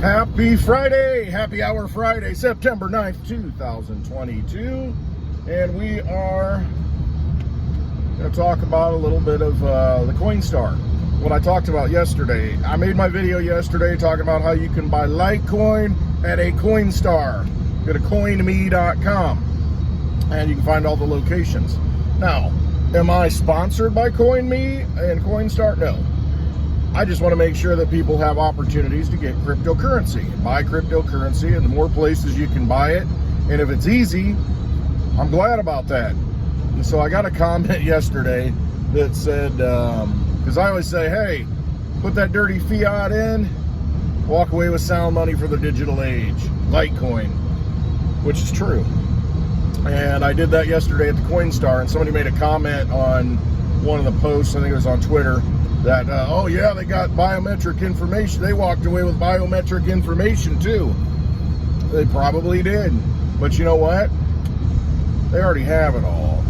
Happy Friday, happy hour Friday, September 9th, 2022. And we are going to talk about a little bit of the Coinstar. What I talked about yesterday. I made my video yesterday talking about how you can buy Litecoin at a Coinstar. Go to coinme.com and you can find all the locations. Now, am I sponsored by CoinMe and Coinstar? No. I just want to make sure that people have opportunities to get cryptocurrency, buy cryptocurrency, and the more places you can buy it, and if it's easy, I'm glad about that. And so I got a comment yesterday that said, because I always say, hey, put that dirty fiat in, walk away with sound money for the digital age, Litecoin, which is true. And I did that yesterday at the Coinstar, and somebody made a comment on one of the posts, I think it was on Twitter, that, oh yeah, they got biometric information. They walked away with biometric information too. They probably did. But you know what? They already have it all.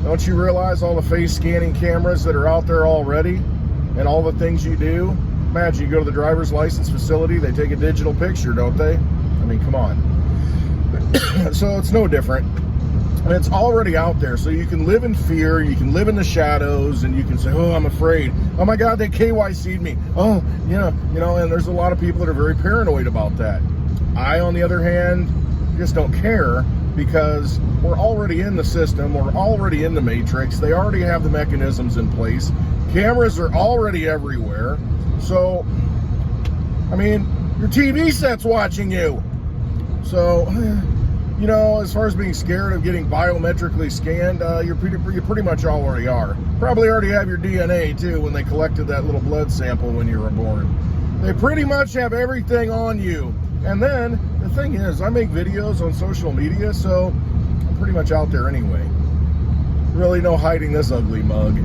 Don't you realize all the face scanning cameras that are out there already and all the things you do? Imagine you go to the driver's license facility, they take a digital picture, don't they? I mean, come on. So it's no different. And it's already out there, so you can live in fear, you can live in the shadows, and you can say, oh, I'm afraid. Oh my God, they KYC'd me. Oh, yeah, you know, and there's a lot of people that are very paranoid about that. I, on the other hand, just don't care because we're already in the system, we're already in the matrix, they already have the mechanisms in place. Cameras are already everywhere. So, I mean, your TV set's watching you. So, you know, as far as being scared of getting biometrically scanned, you pretty much already are. Probably already have your DNA too when they collected that little blood sample when you were born. They pretty much have everything on you. And then the thing is, I make videos on social media, so I'm pretty much out there anyway. Really no hiding this ugly mug.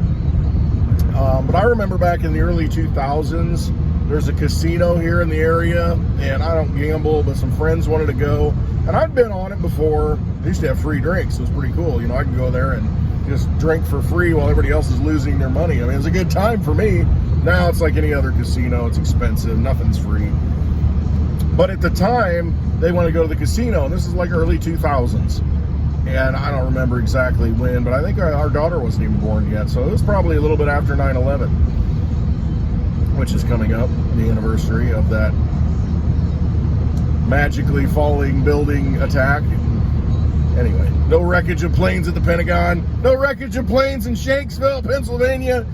But I remember back in the early 2000s, there's a casino here in the area, and I don't gamble, but some friends wanted to go. And I'd been on it before. They used to have free drinks. So it was pretty cool. You know, I could go there and just drink for free while everybody else is losing their money. I mean, it was a good time for me. Now it's like any other casino. It's expensive. Nothing's free. But at the time, they wanted to go to the casino. And this is like early 2000s. And I don't remember exactly when, but I think our daughter wasn't even born yet. So it was probably a little bit after 9/11, which is coming up, the anniversary of that magically falling building attack. Anyway, no wreckage of planes at the Pentagon, no wreckage of planes in Shanksville, Pennsylvania,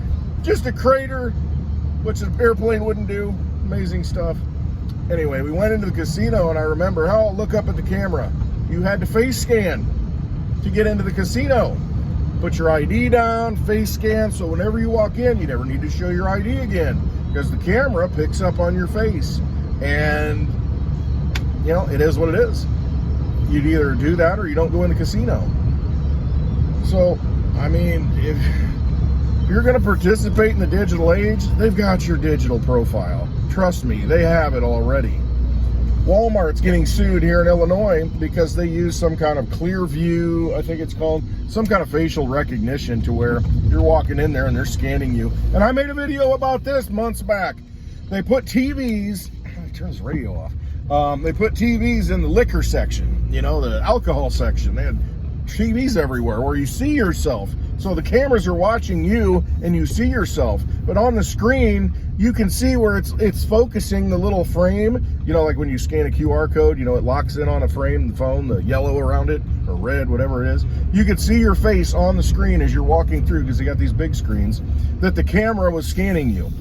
just a crater, which an airplane wouldn't do. Amazing stuff. Anyway, we went into the casino, and I remember, oh, look up at the camera. You had to face scan to get into the casino. Put your ID down, face scan, so whenever you walk in, you never need to show your ID again, because the camera picks up on your face. And you know, it is what it is. You'd either do that or you don't go in the casino. So, I mean, if you're going to participate in the digital age, they've got your digital profile. Trust me, they have it already. Walmart's getting sued here in Illinois because they use some kind of clear view, I think it's called, some kind of facial recognition to where you're walking in there and they're scanning you. And I made a video about this months back. They put TVs, turn this radio off. They put TVs in the liquor section, you know, the alcohol section. They had TVs everywhere where you see yourself. So the cameras are watching you and you see yourself. But on the screen, you can see where it's focusing the little frame. You know, like when you scan a QR code, you know, it locks in on a frame, the phone, the yellow around it, or red, whatever it is. You could see your face on the screen as you're walking through, because they got these big screens, that the camera was scanning you.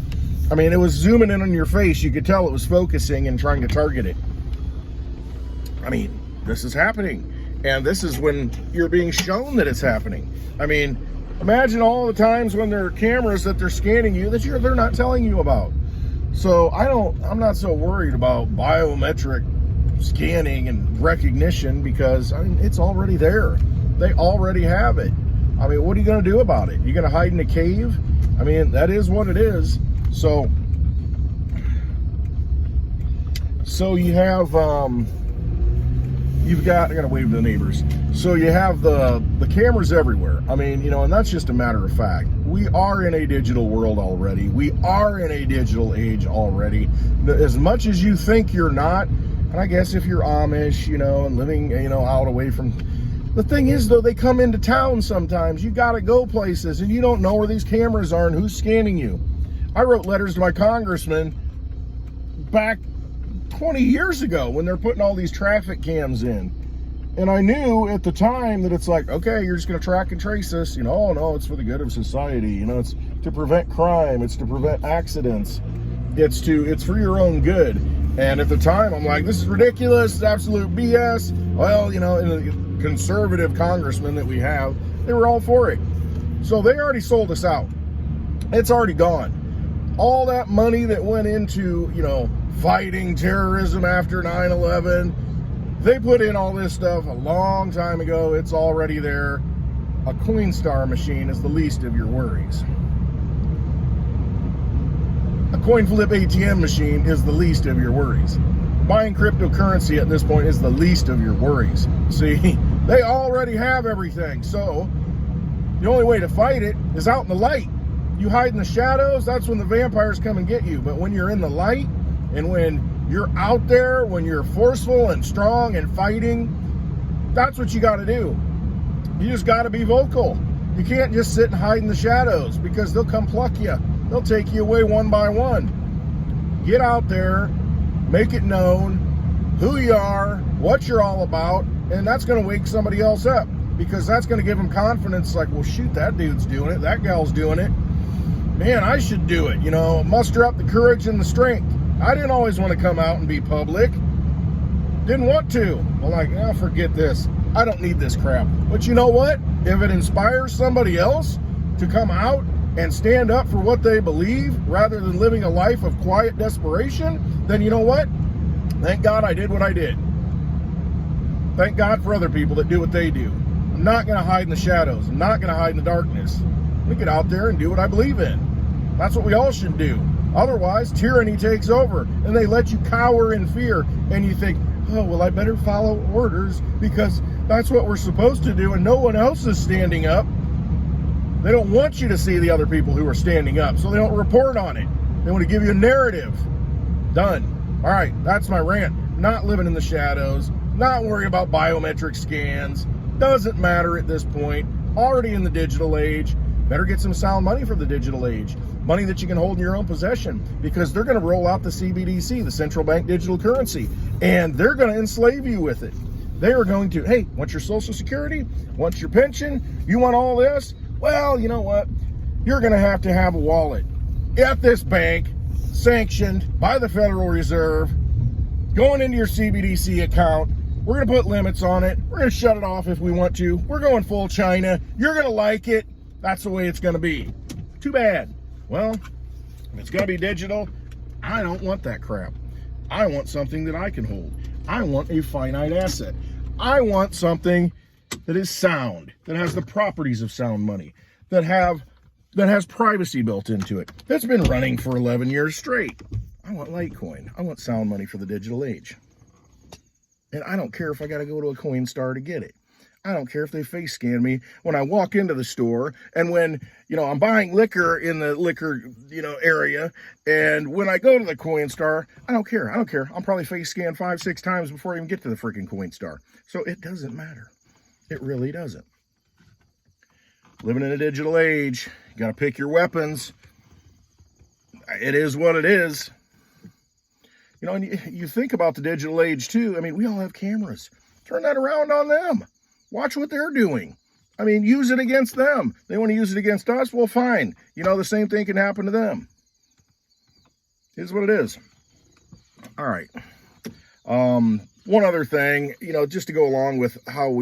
I mean, it was zooming in on your face. You could tell it was focusing and trying to target it. I mean, this is happening. And this is when you're being shown that it's happening. I mean, imagine all the times when there are cameras that they're scanning you that they're not telling you about. So I'm not so worried about biometric scanning and recognition, because I mean, it's already there. They already have it. I mean, what are you going to do about it? You're going to hide in a cave? I mean, that is what it is. So you have, I gotta wave to the neighbors. So you have the cameras everywhere. I mean, you know, and that's just a matter of fact. We are in a digital world already. We are in a digital age already. As much as you think you're not, and I guess if you're Amish, you know, and living, you know, out away from... The thing is, though, they come into town sometimes. You got to go places, and you don't know where these cameras are and who's scanning you. I wrote letters to my congressman back 20 years ago when they're putting all these traffic cams in. And I knew at the time that it's like, okay, you're just going to track and trace us. You know, oh, no, it's for the good of society. You know, it's to prevent crime. It's to prevent accidents. It's for your own good. And at the time, I'm like, this is ridiculous. It's absolute BS. Well, you know, and the conservative congressmen that we have, they were all for it. So they already sold us out. It's already gone. All that money that went into, you know, fighting terrorism after 9/11, they put in all this stuff a long time ago. It's already there. A Coinstar machine is the least of your worries. A coin flip ATM machine is the least of your worries. Buying cryptocurrency at this point is the least of your worries. See, they already have everything. So the only way to fight it is out in the light. You hide in the shadows, that's when the vampires come and get you. But when you're in the light and when you're out there, when you're forceful and strong and fighting, that's what you got to do. You just got to be vocal. You can't just sit and hide in the shadows because they'll come pluck you. They'll take you away one by one. Get out there, make it known who you are, what you're all about, and that's going to wake somebody else up because that's going to give them confidence like, well, shoot, that dude's doing it, that gal's doing it. Man, I should do it, you know, muster up the courage and the strength. I didn't always want to come out and be public. Didn't want to. I'm like, oh, forget this. I don't need this crap. But you know what? If it inspires somebody else to come out and stand up for what they believe rather than living a life of quiet desperation, then you know what? Thank God I did what I did. Thank God for other people that do what they do. I'm not going to hide in the shadows. I'm not going to hide in the darkness. We get out there and do what I believe in. That's what we all should do. Otherwise, tyranny takes over and they let you cower in fear and you think, oh, well, I better follow orders because that's what we're supposed to do and no one else is standing up. They don't want you to see the other people who are standing up, so they don't report on it. They want to give you a narrative. Done. All right, that's my rant. Not living in the shadows, not worrying about biometric scans. Doesn't matter at this point. Already in the digital age. Better get some sound money for the digital age. Money that you can hold in your own possession because they're going to roll out the CBDC, the central bank digital currency, and they're going to enslave you with it. They are going to, hey, want your Social Security? Want your pension? You want all this? Well, you know what? You're going to have a wallet at this bank, sanctioned by the Federal Reserve, going into your CBDC account. We're going to put limits on it. We're going to shut it off if we want to. We're going full China. You're going to like it. That's the way it's going to be. Too bad. Well, if it's going to be digital, I don't want that crap. I want something that I can hold. I want a finite asset. I want something that is sound, that has the properties of sound money, that has privacy built into it, that's been running for 11 years straight. I want Litecoin. I want sound money for the digital age. And I don't care if I got to go to a Coinstar to get it. I don't care if they face scan me when I walk into the store and when, you know, I'm buying liquor in the liquor, you know, area. And when I go to the Coinstar, I don't care. I'll probably face scan 5-6 times before I even get to the freaking Coinstar. So it doesn't matter. It really doesn't. Living in a digital age, you got to pick your weapons. It is what it is. You know, and you think about the digital age too. I mean, we all have cameras. Turn that around on them. Watch what they're doing. I mean, use it against them. They want to use it against us? Well, fine. You know, the same thing can happen to them. Here's what it is. All right. One other thing, you know, just to go along with how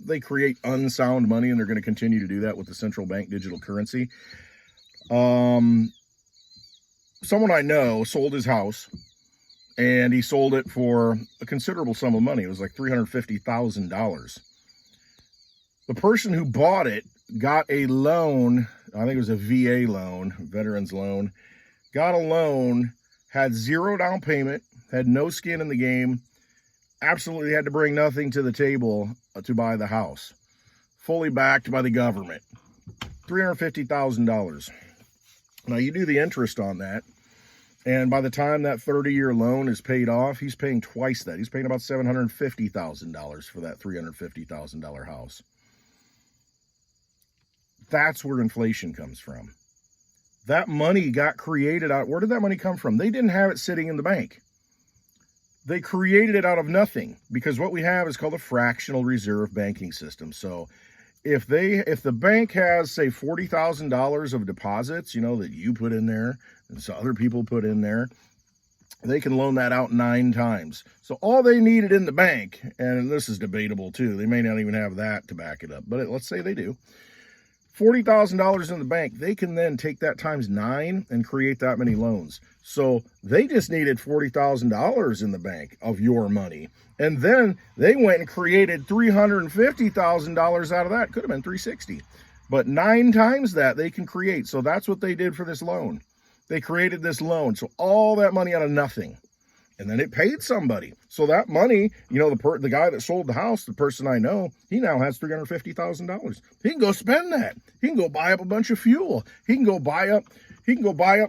they create unsound money, and they're going to continue to do that with the central bank digital currency. Someone I know sold his house, and he sold it for a considerable sum of money. It was like $350,000. The person who bought it got a loan. I think it was a VA loan, veterans loan. Got a loan, had zero down payment, had no skin in the game, absolutely had to bring nothing to the table to buy the house. fully backed by the government. $350,000. Now you do the interest on that, and by the time that 30-year loan is paid off, he's paying twice that. He's paying about $750,000 for that $350,000 house. That's where inflation comes from. That money got created out. Where did that money come from? They didn't have it sitting in the bank. They created it out of nothing, because what we have is called a fractional reserve banking system. So if the bank has, say, $40,000 of deposits, that you put in there and so other people put in there, they can loan that out 9 times. So all they needed in the bank, and this is debatable too, they may not even have that to back it up, but let's say they do, $40,000 in the bank, they can then take that times 9 and create that many loans. So they just needed $40,000 in the bank of your money. And then they went and created $350,000 out of that. Could have been $360,000. But 9 times that they can create. So that's what they did for this loan. They created this loan. So all that money out of nothing. And then it paid somebody. So that money, the guy that sold the house, the person I know, he now has $350,000. He can go spend that. He can go buy up a bunch of fuel. He can go buy up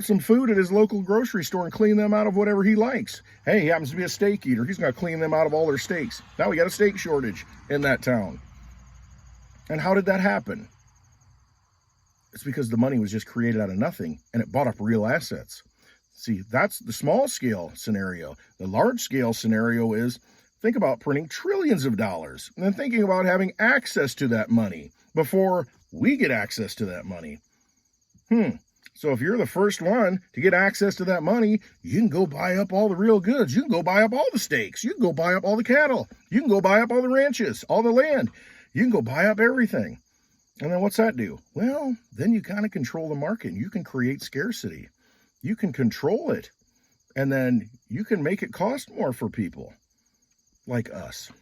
some food at his local grocery store and clean them out of whatever he likes. Hey, he happens to be a steak eater. He's going to clean them out of all their steaks. Now we got a steak shortage in that town. And how did that happen? It's because the money was just created out of nothing, and it bought up real assets. See, that's the small scale scenario. The large scale scenario is, think about printing trillions of dollars and then thinking about having access to that money before we get access to that money. So if you're the first one to get access to that money, you can go buy up all the real goods. You can go buy up all the steaks. You can go buy up all the cattle. You can go buy up all the ranches, all the land. You can go buy up everything. And then what's that do? Well, then you kind of control the market. You can create scarcity. You can control it, and then you can make it cost more for people like us.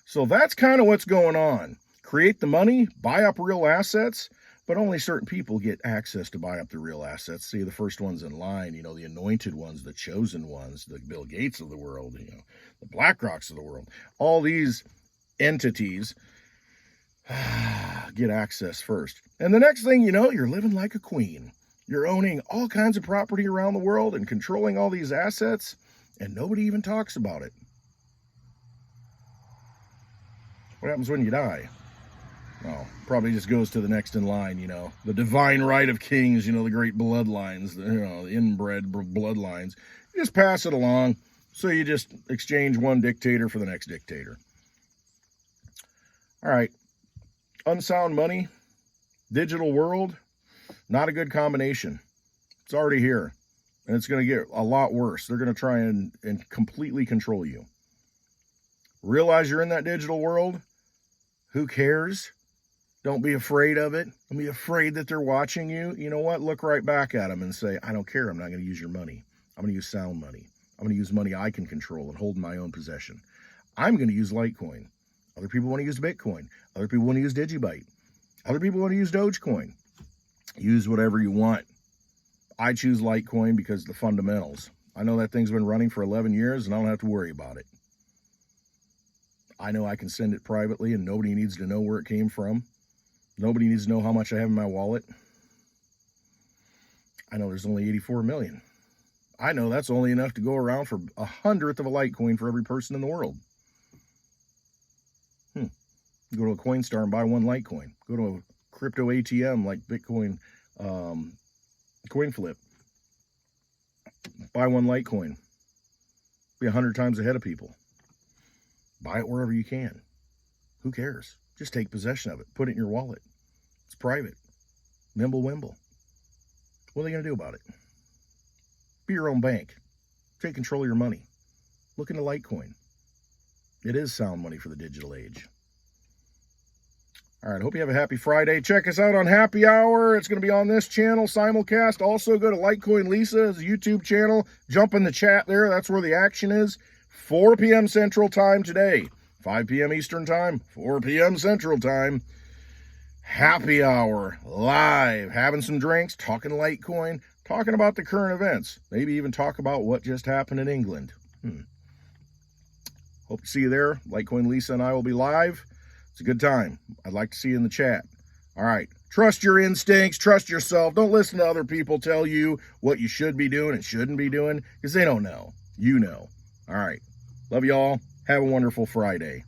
So that's kind of what's going on. Create the money, buy up real assets, but only certain people get access to buy up the real assets. See, the first ones in line, the anointed ones, the chosen ones, the Bill Gates of the world, the BlackRocks of the world. All these entities get access first. And the next thing you know, you're living like a queen. You're owning all kinds of property around the world and controlling all these assets, and nobody even talks about it. What happens when you die? Well, probably just goes to the next in line, the divine right of kings, the great bloodlines, the inbred bloodlines. You just pass it along, so you just exchange one dictator for the next dictator. All right, unsound money, digital world, not a good combination. It's already here, and it's going to get a lot worse. They're going to try and completely control you. Realize you're in that digital world. Who cares? Don't be afraid of it. Don't be afraid that they're watching you. You know what? Look right back at them and say, I don't care. I'm not going to use your money. I'm going to use sound money. I'm going to use money I can control and hold in my own possession. I'm going to use Litecoin. Other people want to use Bitcoin. Other people want to use DigiByte. Other people want to use Dogecoin. Use whatever you want. I choose Litecoin because the fundamentals. I know that thing's been running for 11 years and I don't have to worry about it. I know I can send it privately and nobody needs to know where it came from. Nobody needs to know how much I have in my wallet. I know there's only 84 million. I know that's only enough to go around for 1/100th of a Litecoin for every person in the world. Go to a Coinstar and buy one Litecoin. Go to a crypto ATM like Bitcoin, CoinFlip. Buy one Litecoin. Be 100 times ahead of people. Buy it wherever you can. Who cares? Just take possession of it. Put it in your wallet. It's private. Mimble wimble. What are they going to do about it? Be your own bank. Take control of your money. Look into Litecoin. It is sound money for the digital age. All right, hope you have a happy Friday. Check us out on Happy Hour. It's going to be on this channel, simulcast. Also, go to Litecoin Lisa's YouTube channel. Jump in the chat there. That's where the action is. 4 p.m. Central Time today. 5 p.m. Eastern Time. 4 p.m. Central Time. Happy Hour. Live. Having some drinks. Talking Litecoin. Talking about the current events. Maybe even talk about what just happened in England. Hope to see you there. Litecoin Lisa and I will be live. It's a good time. I'd like to see you in the chat. All right. Trust your instincts. Trust yourself. Don't listen to other people tell you what you should be doing and shouldn't be doing because they don't know. You know. All right. Love you all. Have a wonderful Friday.